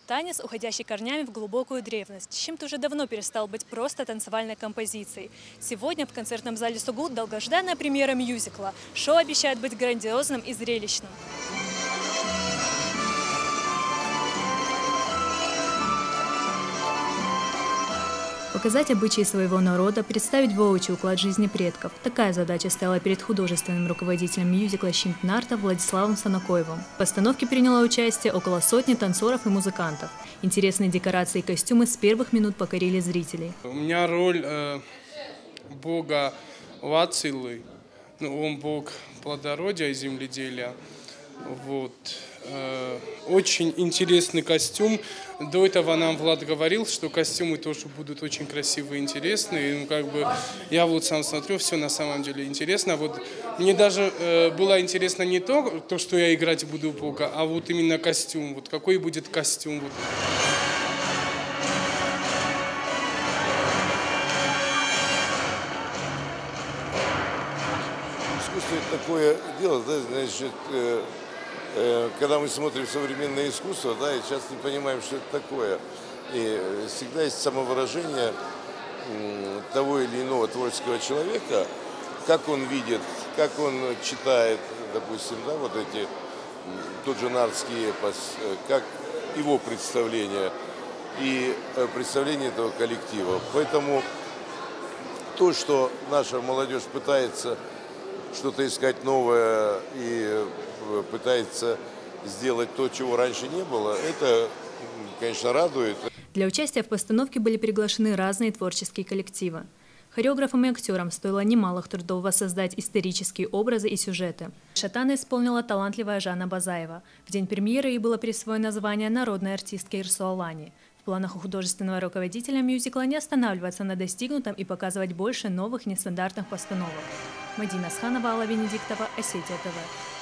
Танец, уходящий корнями в глубокую древность, чем-то уже давно перестал быть просто танцевальной композицией. Сегодня в концертном зале Сугут долгожданная премьера мюзикла. Шоу обещает быть грандиозным и зрелищным. Показать обычаи своего народа, представить воочию уклад жизни предков. Такая задача стояла перед художественным руководителем мюзикла «Щимт-Нарта» Владиславом Санакоевым. В постановке приняло участие около сотни танцоров и музыкантов. Интересные декорации и костюмы с первых минут покорили зрителей. У меня роль бога Вацилы, он бог плодородия и земледелия. Вот. Очень интересный костюм. До этого нам Влад говорил, что костюмы тоже будут очень красивые и интересные. Я вот сам смотрю, все на самом деле интересно. Вот мне даже было интересно не то, что я играть буду бога, а вот именно костюм. Вот какой будет костюм. Вот. Искусство – это такое дело, да, значит, когда мы смотрим современное искусство, да, и часто не понимаем, что это такое. И всегда есть самовыражение того или иного творческого человека, как он видит, как он читает, допустим, да, вот эти, тот же нартский эпос, как его представление и представление этого коллектива. Поэтому то, что наша молодежь пытается что-то искать новое и пытается сделать то, чего раньше не было, это, конечно, радует. Для участия в постановке были приглашены разные творческие коллективы. Хореографам и актерам стоило немалых трудов воссоздать исторические образы и сюжеты. Шатана исполнила талантливая Жанна Базаева. В день премьеры ей было присвоено звание народной артистки Ирсуалани. В планах у художественного руководителя мюзикла не останавливаться на достигнутом и показывать больше новых нестандартных постановок. Мадина Асханова, Алла Венедиктова, Осетия ТВ.